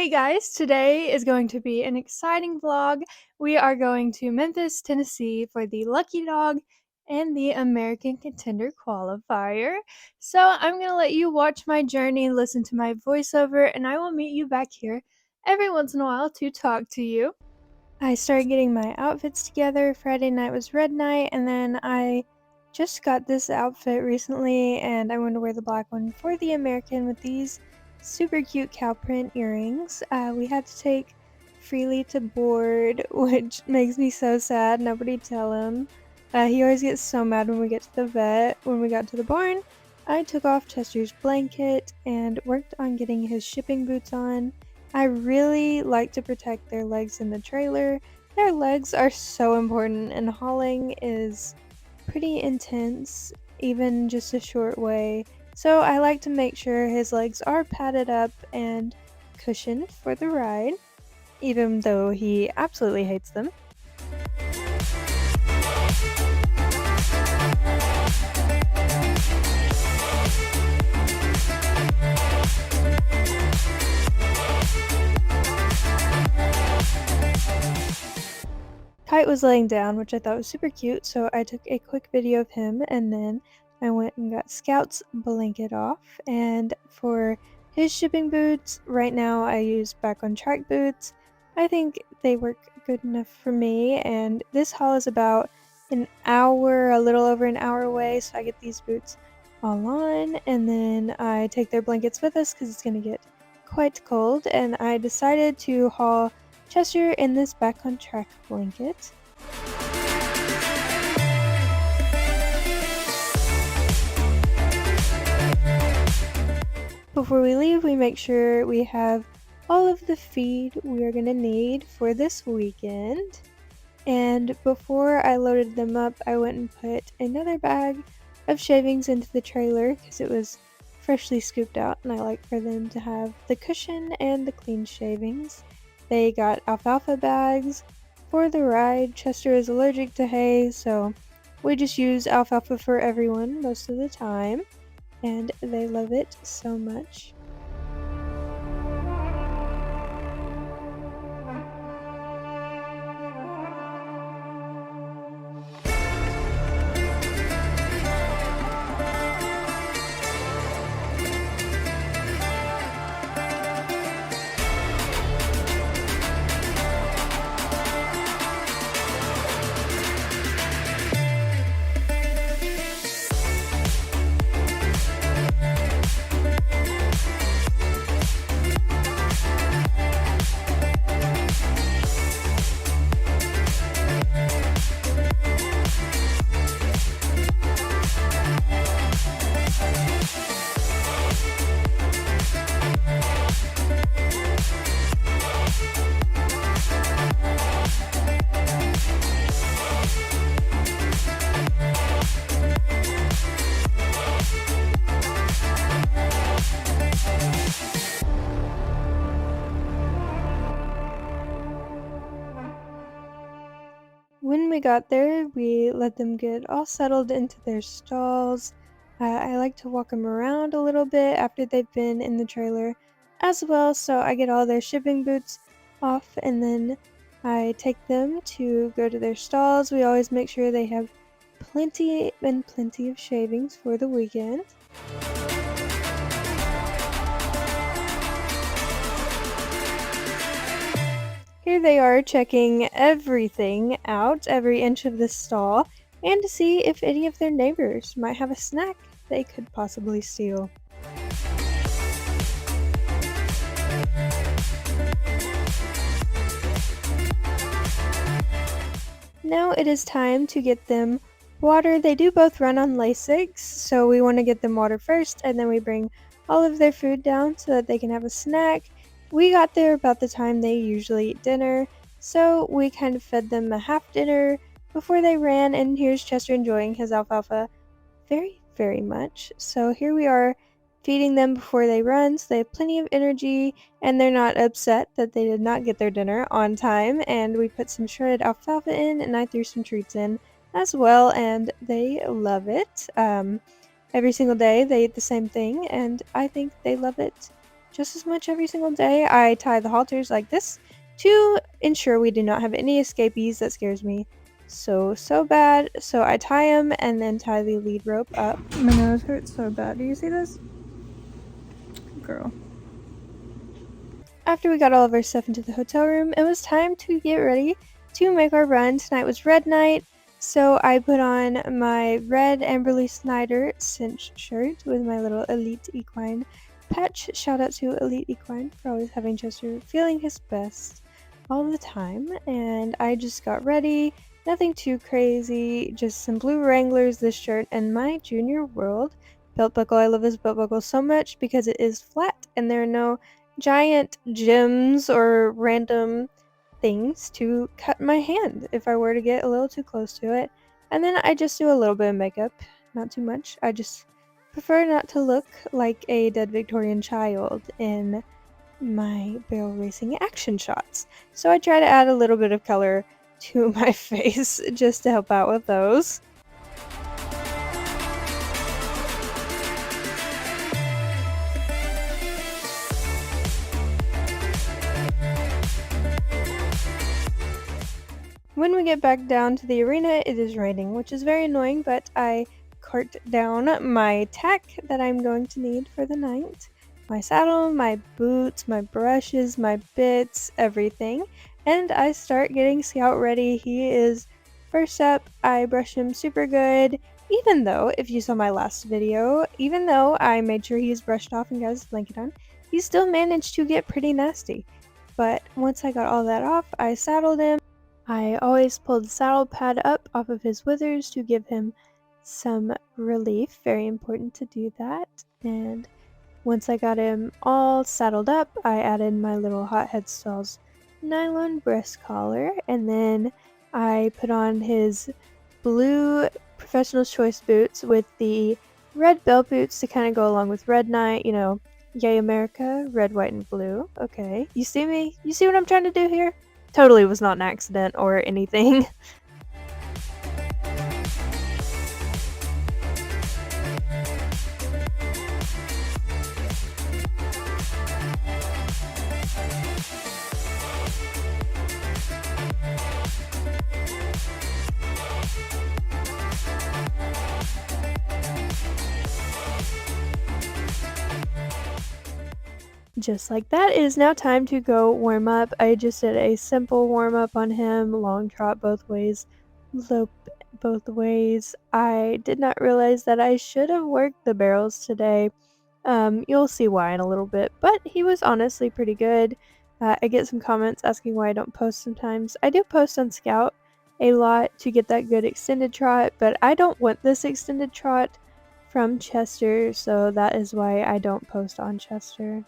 Hey guys, today is going to be an exciting vlog. We are going to Memphis, Tennessee for the Lucky Dog and the American Contender qualifier. So I'm going to let you watch my journey, listen to my voiceover, and I will meet you back here every once in a while to talk to you. I started getting my outfits together. Friday night was red night, and then I just got this outfit recently, and I want to wear the black one for the American with these super cute cow print earrings. We had to take Freely to board, which makes me so sad. Nobody tell him. He always gets so mad when we get to the vet. When we got to the barn, I took off Chester's blanket and worked on getting his shipping boots on. I really like to protect their legs in the trailer. Their legs are so important, and hauling is pretty intense, even just a short way. So I like to make sure his legs are padded up and cushioned for the ride, even though he absolutely hates them. Kite was laying down, which I thought was super cute, so I took a quick video of him, and then I went and got Scout's blanket off. And for his shipping boots, right now I use back on track boots. I think they work good enough for me, and this haul is about an hour, a little over an hour away, so I get these boots all on, and then I take their blankets with us because it's going to get quite cold, and I decided to haul Chester in this back on track blanket. Before we leave, we make sure we have all of the feed we are going to need for this weekend. And before I loaded them up, I went and put another bag of shavings into the trailer because it was freshly scooped out, and I like for them to have the cushion and the clean shavings. They got alfalfa bags for the ride. Chester is allergic to hay, so we just use alfalfa for everyone most of the time, and they love it so much. When we got there, we let them get all settled into their stalls. I like to walk them around a little bit after they've been in the trailer as well, so I get all their shipping boots off, and then I take them to go to their stalls. We always make sure they have plenty of shavings for the weekend. Here they are checking everything out, every inch of the stall, and to see if any of their neighbors might have a snack they could possibly steal. Now it is time to get them water. They do both run on Lasix, so we want to get them water first, and then we bring all of their food down so that they can have a snack. We got there about the time they usually eat dinner, so we kind of fed them a half dinner before they ran, and here's Chester enjoying his alfalfa very, very much. So here we are feeding them before they run, so they have plenty of energy, and they're not upset that they did not get their dinner on time. And we put some shredded alfalfa in, and I threw some treats in as well, and they love it. Every single day they eat the same thing, and I think they love it just as much every single day. I tie the halters like this to ensure we do not have any escapees. That scares me so bad. So I tie them and then tie the lead rope up. My nose hurts so bad. Do you see this? Girl. After we got all of our stuff into the hotel room, it was time to get ready to make our run. Tonight was red night, so I put on my red Amberly Snyder cinch shirt with my little Elite Equine patch. Shout out to Elite Equine for always having Chester feeling his best all the time. And I just got ready. Nothing too crazy, just some blue Wranglers, this shirt, and my Junior World belt buckle. I love this belt buckle so much because it is flat and there are no giant gems or random things to cut my hand if I were to get a little too close to it. And then I just do a little bit of makeup, not too much. I just prefer not to look like a dead Victorian child in my barrel racing action shots. So I try to add a little bit of color to my face just to help out with those. When we get back down to the arena, it is raining, which is very annoying, but I cart down my tack that I'm going to need for the night. My saddle, my boots, my brushes, my bits, everything. And I start getting Scout ready. He is first up. I brush him super good. Even though, if you saw my last video, even though I made sure he's brushed off and got his blanket on, he still managed to get pretty nasty. But once I got all that off, I saddled him. I always pull the saddle pad up off of his withers to give him some relief. Very important to do that. And once I got him all saddled up, I added my little Hothead Stalls nylon breast collar, and then I put on his blue Professional's Choice boots with the red belt boots to kind of go along with Red Knight, you know, yay America, red, white, and blue. Okay, you see me? You see what I'm trying to do here? Totally was not an accident or anything. Just like that, it is now time to go warm up. I just did a simple warm up on him, long trot both ways, lope both ways. I did not realize that I should have worked the barrels today. You'll see why in a little bit, but he was honestly pretty good. I get some comments asking why I don't post sometimes. I do post on Scout a lot to get that good extended trot, but I don't want this extended trot from Chester, so that is why I don't post on Chester.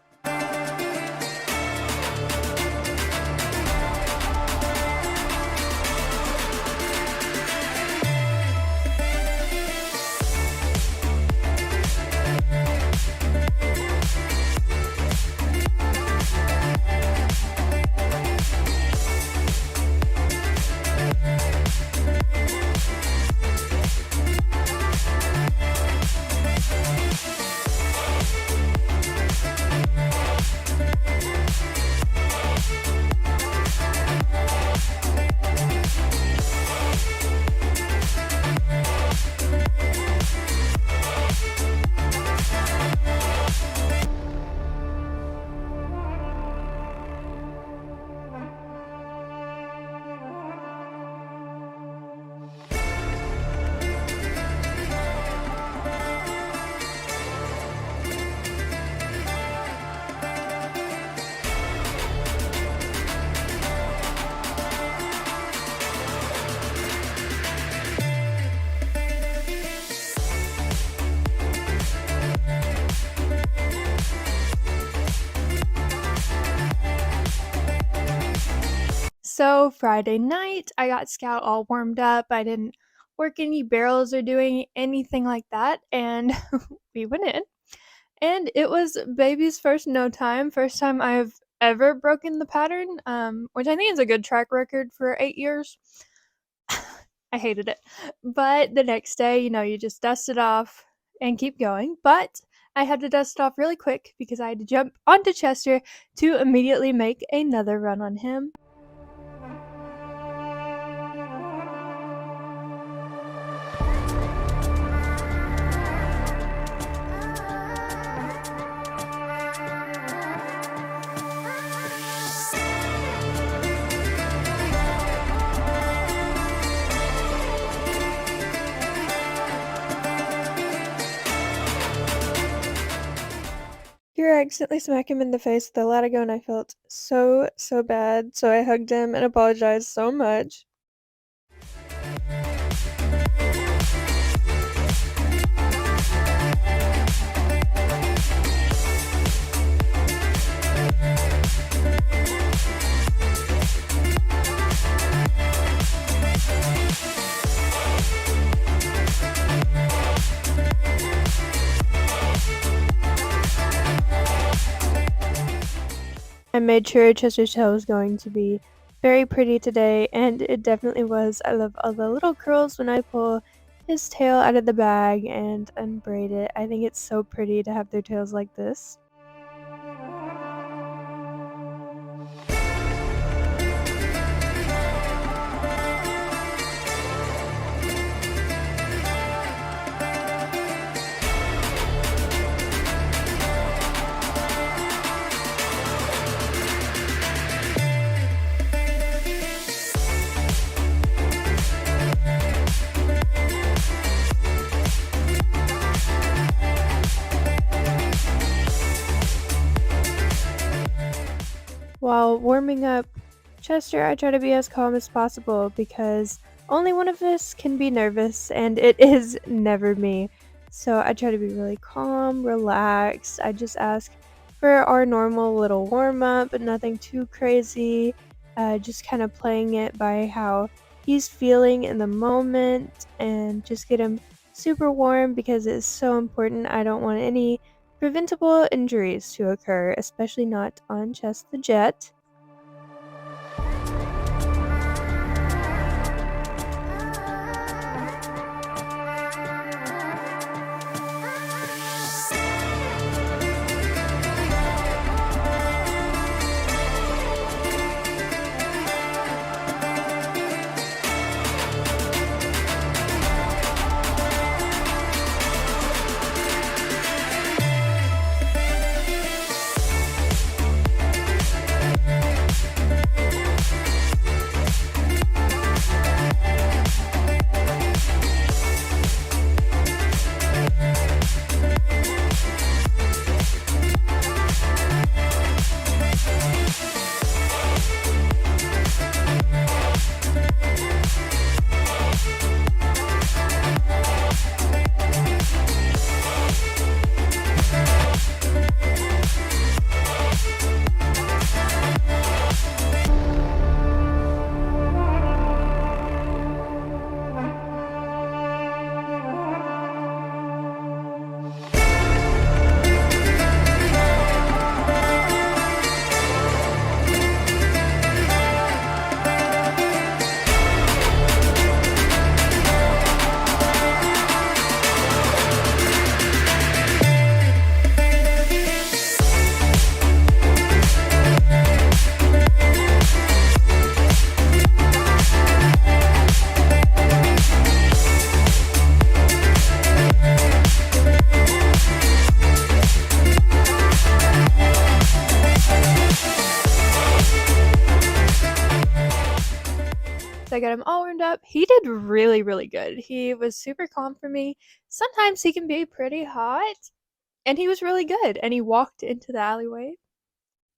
So Friday night, I got Scout all warmed up. I didn't work any barrels or doing anything like that, and we went in. And it was baby's first no time, first time I've ever broken the pattern, which I think is a good track record for 8 years. I hated it. But the next day, you know, you just dust it off and keep going. But I had to dust off really quick because I had to jump onto Chester to immediately make another run on him. Here I accidentally smacked him in the face with a latigo and I felt so bad, so I hugged him and apologized so much. I made sure Chester's tail was going to be very pretty today, and it definitely was. I love all the little curls when I pull his tail out of the bag and unbraid it. I think it's so pretty to have their tails like this. While warming up Chester, I try to be as calm as possible because only one of us can be nervous, and it is never me. So I try to be really calm, relaxed. I just ask for our normal little warm up, but nothing too crazy. Just kind of playing it by how he's feeling in the moment and just get him super warm because it's so important. I don't want any preventable injuries to occur, especially not on Chess the Jet. I got him all warmed up. He did really good. He was super calm for me. Sometimes he can be pretty hot, and he was really good. And he walked into the alleyway.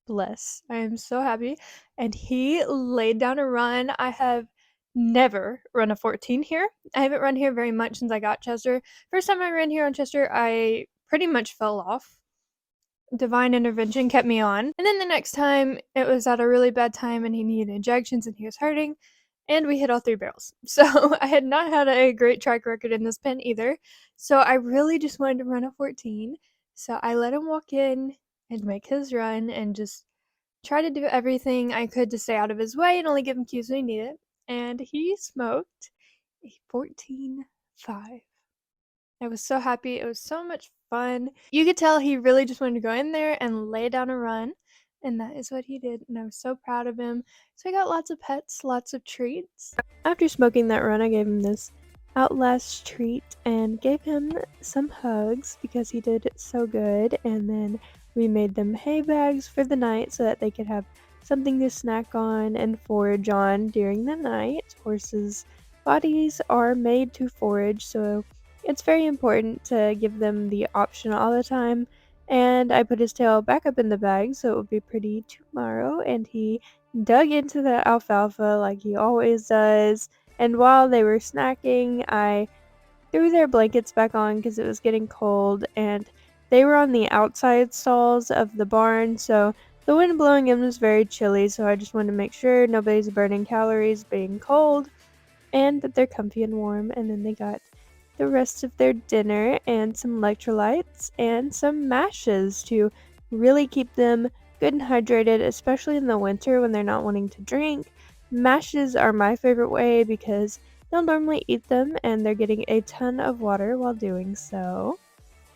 Bless. I am so happy. And he laid down a run. I have never run a 14 here. I haven't run here very much since I got Chester. First time I ran here on Chester, I pretty much fell off. Divine intervention kept me on. And then the next time, it was at a really bad time and he needed injections and he was hurting. And we hit all 3 barrels. So I had not had a great track record in this pen either. So I really just wanted to run a 14. So I let him walk in and make his run and just try to do everything I could to stay out of his way and only give him cues when he needed it. And he smoked a 14.5. I was so happy. It was so much fun. You could tell he really just wanted to go in there and lay down a run, and that is what he did, and I was so proud of him. So I got lots of pets, lots of treats. After smoking that run, I gave him this Outlast treat and gave him some hugs because he did so good, and then we made them hay bags for the night so that they could have something to snack on and forage on during the night. Horses' bodies are made to forage, so it's very important to give them the option all the time. And I put his tail back up in the bag so it would be pretty tomorrow, and he dug into the alfalfa like he always does. And while they were snacking, I threw their blankets back on because it was getting cold, and they were on the outside stalls of the barn, so the wind blowing in was very chilly, so I just wanted to make sure nobody's burning calories being cold and that they're comfy and warm. And then they got the rest of their dinner and some electrolytes and some mashes to really keep them good and hydrated, especially in the winter when they're not wanting to drink. Mashes are my favorite way because they'll normally eat them and they're getting a ton of water while doing so.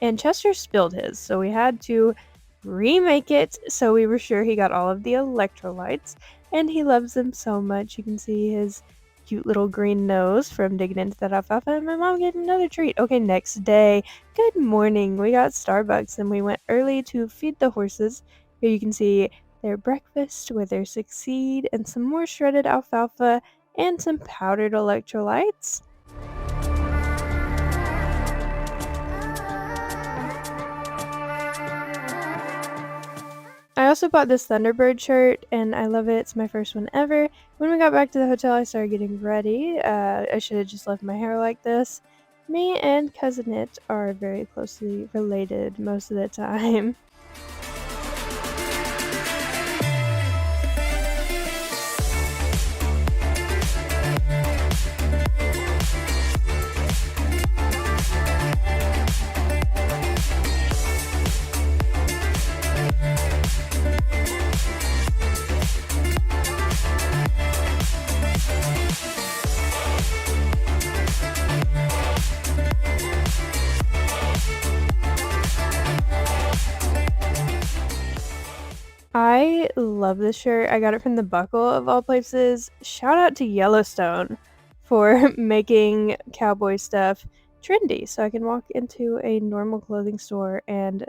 And Chester spilled his, so we had to remake it so we were sure he got all of the electrolytes, and he loves them so much. You can see his cute little green nose from digging into that alfalfa, and my mom gave him another treat. Okay, next day, good morning. We got Starbucks and we went early to feed the horses. Here you can see their breakfast with their succeed and some more shredded alfalfa and some powdered electrolytes. I also bought this Thunderbird shirt, and I love it. It's my first one ever. When we got back to the hotel, I started getting ready. I should have just left my hair like this. Me and Cousin It are very closely related most of the time. I love this shirt. I got it from the Buckle of all places. Shout out to Yellowstone for making cowboy stuff trendy so I can walk into a normal clothing store and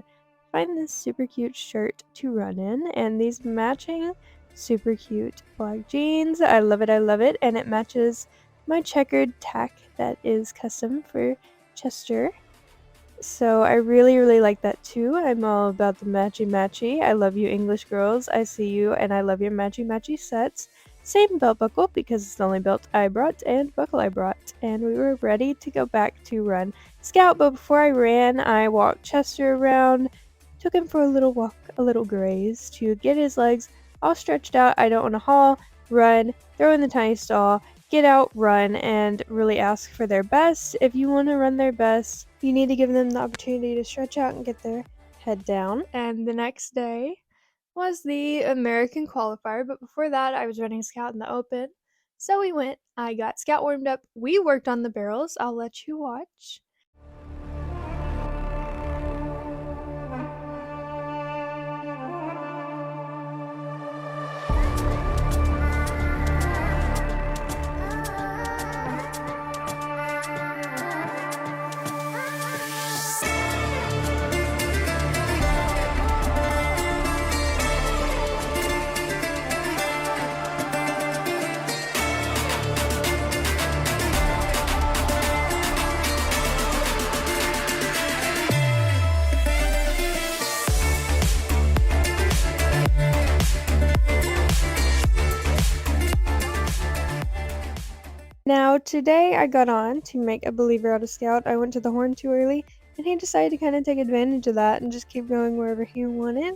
find this super cute shirt to run in, and these matching super cute black jeans. I love it, I love it, and it matches my checkered tack that is custom for Chester. So I really, really like that too. I'm all about the matchy-matchy. I love you English girls. I see you, and I love your matchy-matchy sets. Same belt buckle because it's the only belt I brought and buckle I brought. And we were ready to go back to run Scout, but before I ran, I walked Chester around, took him for a little walk, a little graze to get his legs all stretched out. I don't want to haul, run, throw in the tiny stall, get out, run, and really ask for their best. If you want to run their best, you need to give them the opportunity to stretch out and get their head down. And the next day was the American qualifier, but before that, I was running Scout in the open. So we went, I got Scout warmed up, we worked on the barrels. I'll let you watch. Now, today I got on to make a believer out of Scout. I went to the horn too early, and he decided to kind of take advantage of that and just keep going wherever he wanted.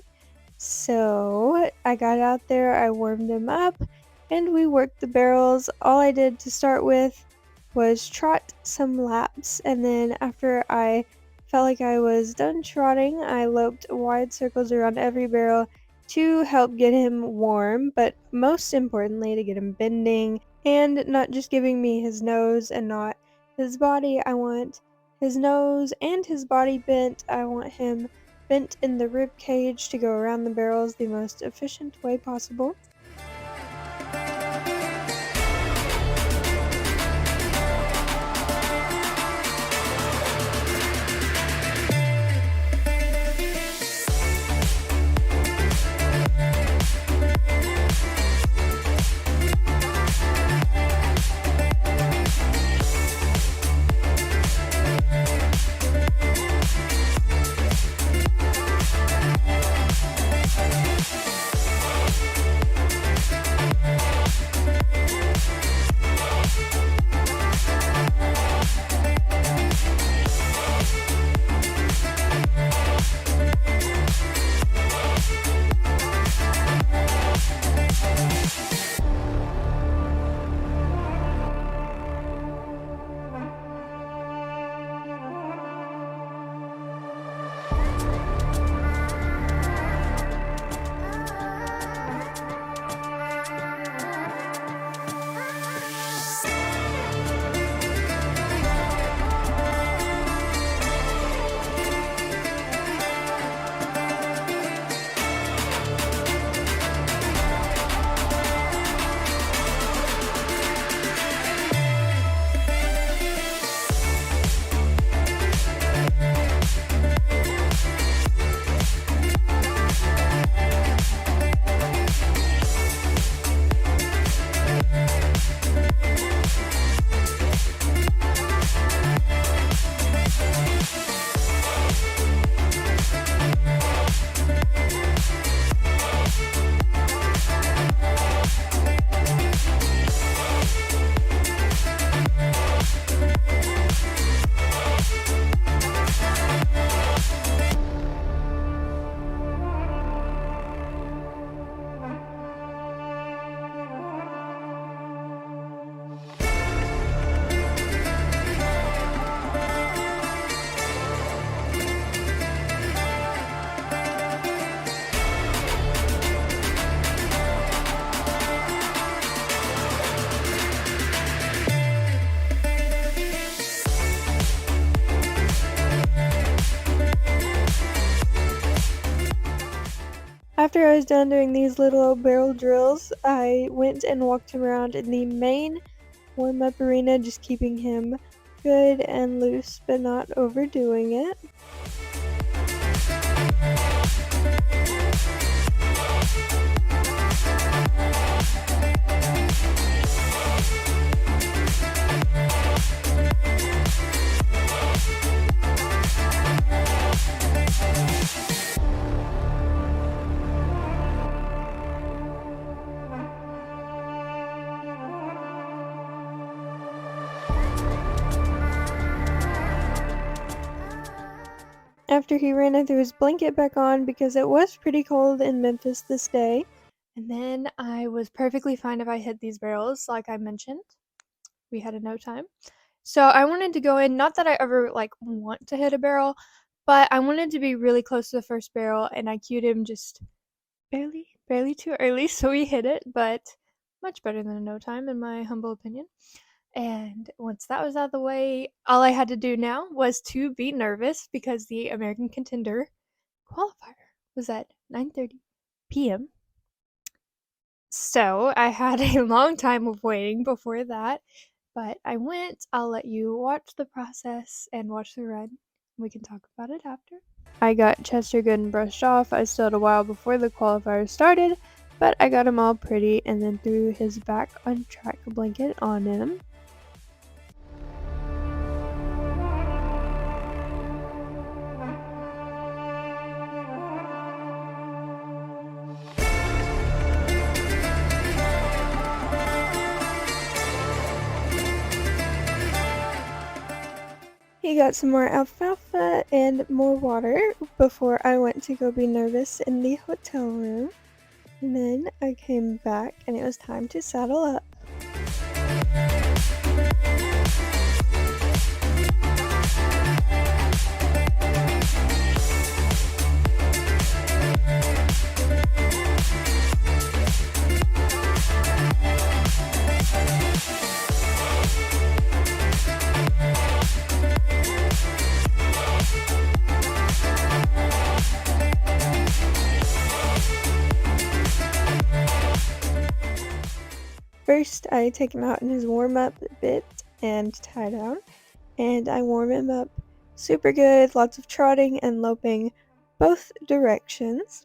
So I got out there, I warmed him up, and we worked the barrels. All I did to start with was trot some laps, and then after I felt like I was done trotting, I loped wide circles around every barrel to help get him warm, but most importantly to get him bending and not just giving me his nose and not his body. I want his nose and his body bent. I want him bent in the rib cage to go around the barrels the most efficient way possible. After I was done doing these little barrel drills, I went and walked him around in the main warm-up arena, just keeping him good and loose, but not overdoing it. After he ran, I threw his blanket back on because it was pretty cold in Memphis this day. And then I was perfectly fine if I hit these barrels, like I mentioned. We had a no time. So I wanted to go in, not that I ever want to hit a barrel, but I wanted to be really close to the first barrel, and I cued him just barely too early, so we hit it, but much better than a no time in my humble opinion. And once that was out of the way, all I had to do now was to be nervous because the American Contender qualifier was at 9:30 p.m. So I had a long time of waiting before that, but I went. I'll let you watch the process and watch the run. We can talk about it after. I got Chester good and brushed off. I still had a while before the qualifier started, but I got him all pretty and then threw his back on track blanket on him. He got some more alfalfa and more water before I went to go be nervous in the hotel room. And then I came back and it was time to saddle up. First, I take him out in his warm-up bit and tie down, and I warm him up super good, lots of trotting and loping both directions.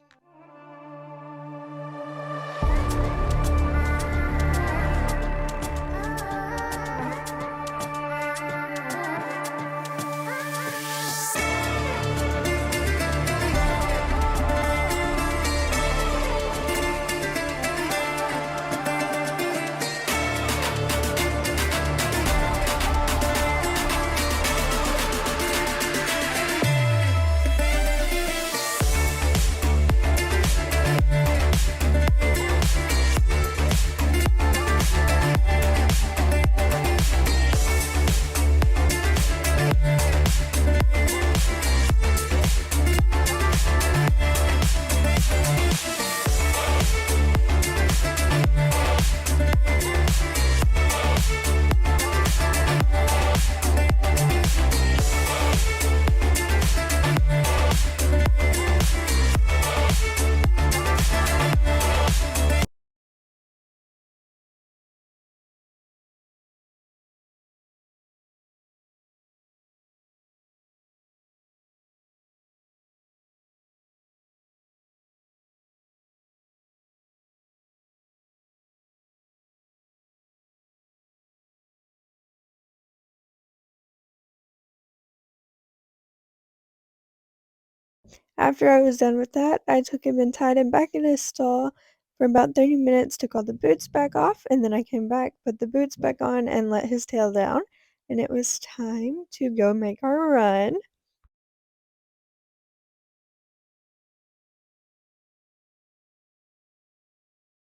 After I was done with that, I took him and tied him back in his stall for about 30 minutes, took all the boots back off, and then I came back, put the boots back on, and let his tail down, and it was time to go make our run.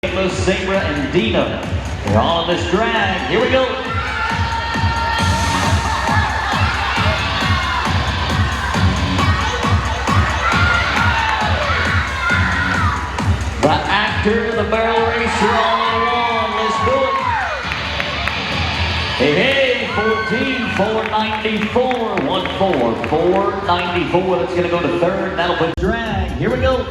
Zebra and Dina. They're all on this drag. Here we go. The actor, the barrel racer, all in one. Let's do it. Hey, hey, 14,494. 1,494. That's going to go to third. That'll put drag. Here we go.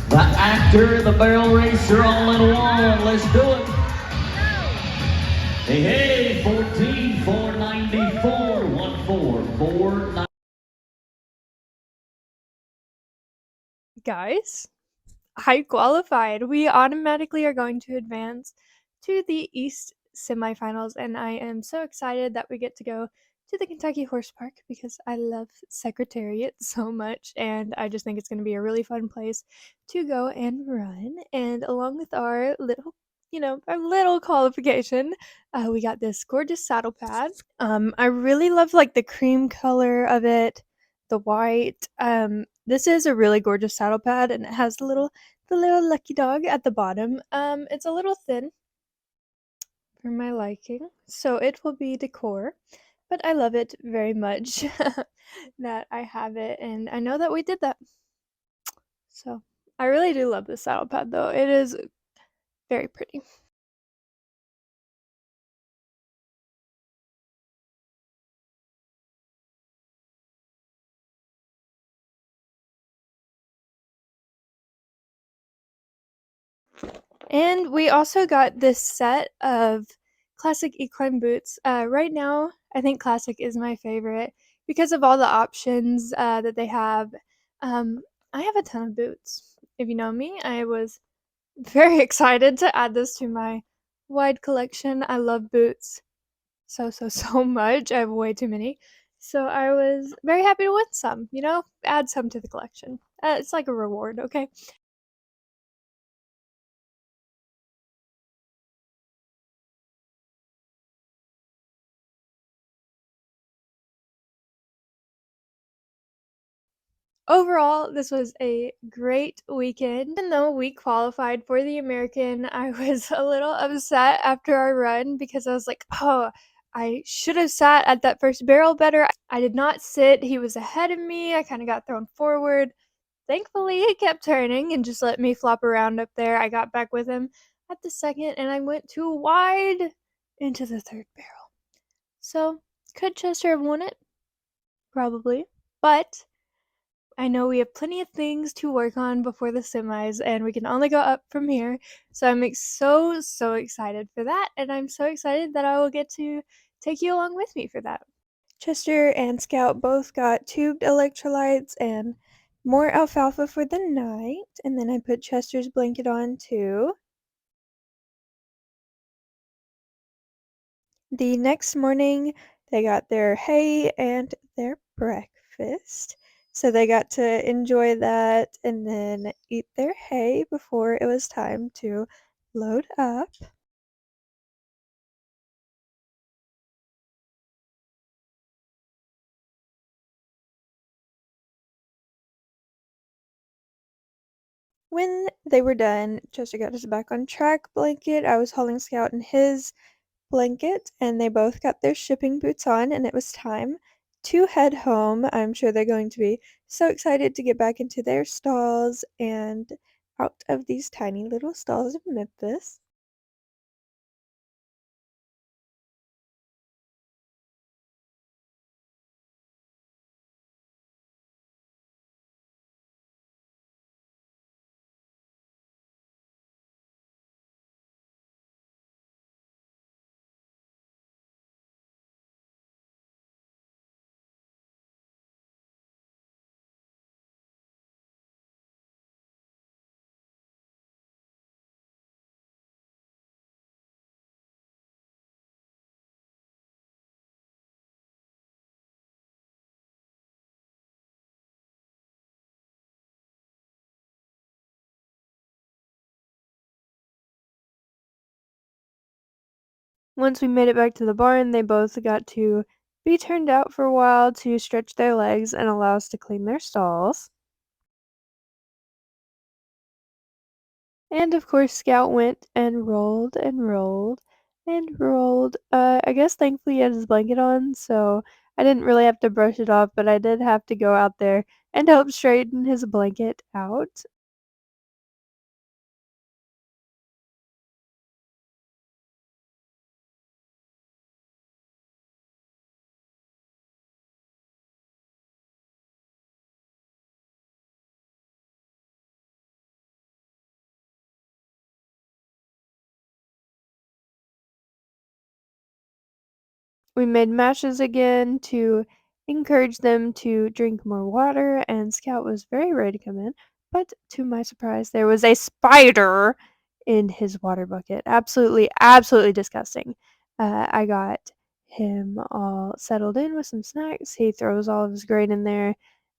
The actor, the barrel racer, all in one. Let's do it. Hey, hey, 14,494. 1,494. Guys, I qualified. We automatically are going to advance to the East semifinals, and I am so excited that we get to go to the Kentucky Horse Park because I love Secretariat so much, and I just think it's going to be a really fun place to go and run. And along with our little qualification, we got this gorgeous saddle pad. I really love like the cream color of it, the white. This is a really gorgeous saddle pad, and it has the little lucky dog at the bottom. It's a little thin for my liking, so it will be decor, but I love it very much that I have it, and I know that we did that. So I really do love this saddle pad, though. It is very pretty. And we also got this set of classic equine boots. Right now, I think classic is my favorite because of all the options that they have. Um, I have a ton of boots. If you know me, I was very excited to add this to my wide collection. I love boots so much. I have way too many. So I was very happy to win some, add some to the collection. It's like a reward, okay? Overall, this was a great weekend. Even though we qualified for the American, I was a little upset after our run because I was like, oh, I should have sat at that first barrel better. I did not sit. He was ahead of me. I kind of got thrown forward. Thankfully, he kept turning and just let me flop around up there. I got back with him at the second, and I went too wide into the third barrel. So, could Chester have won it? probably, but I know we have plenty of things to work on before the semis, and we can only go up from here. So so excited for that, and I'm so excited that I will get to take you along with me for that. Chester and Scout both got tubed electrolytes and more alfalfa for the night, and then I put Chester's blanket on too. The next morning, they got their hay and their breakfast. So they got to enjoy that and then eat their hay before it was time to load up. When they were done, Chester got his back on track blanket. I was holding Scout in his blanket, and they both got their shipping boots on, and it was time to head home. I'm sure they're going to be so excited to get back into their stalls and out of these tiny little stalls of Memphis. Once we made it back to the barn, they both got to be turned out for a while to stretch their legs and allow us to clean their stalls. And of course, Scout went and rolled and rolled and rolled. I guess thankfully he had his blanket on, so I didn't really have to brush it off, but I did have to go out there and help straighten his blanket out. We made mashes again to encourage them to drink more water, and Scout was very ready to come in, but to my surprise, there was a spider in his water bucket. Absolutely, absolutely disgusting. I got him all settled in with some snacks. He throws all of his grain in there.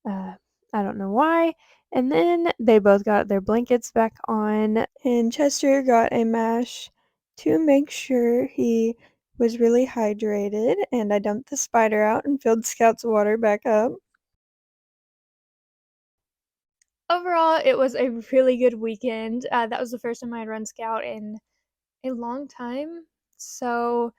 Uh, I don't know why. And then they both got their blankets back on, and Chester got a mash to make sure he was really hydrated, and I dumped the spider out and filled Scout's water back up. Overall, it was a really good weekend. That was the first time I had run Scout in a long time. So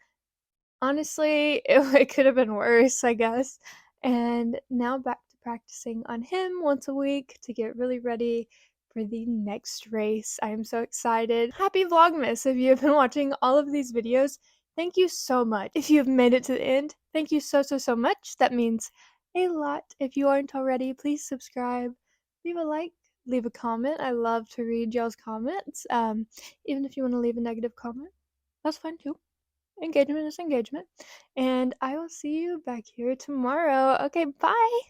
honestly, it could have been worse, I guess. And now back to practicing on him once a week to get really ready for the next race. I am so excited. Happy Vlogmas! If you have been watching all of these videos, thank you so much. If you have made it to the end, thank you so much. That means a lot. If you aren't already, please subscribe, leave a like, leave a comment. I love to read y'all's comments. Even if you want to leave a negative comment, that's fine too. Engagement is engagement. And I will see you back here tomorrow. Okay, bye.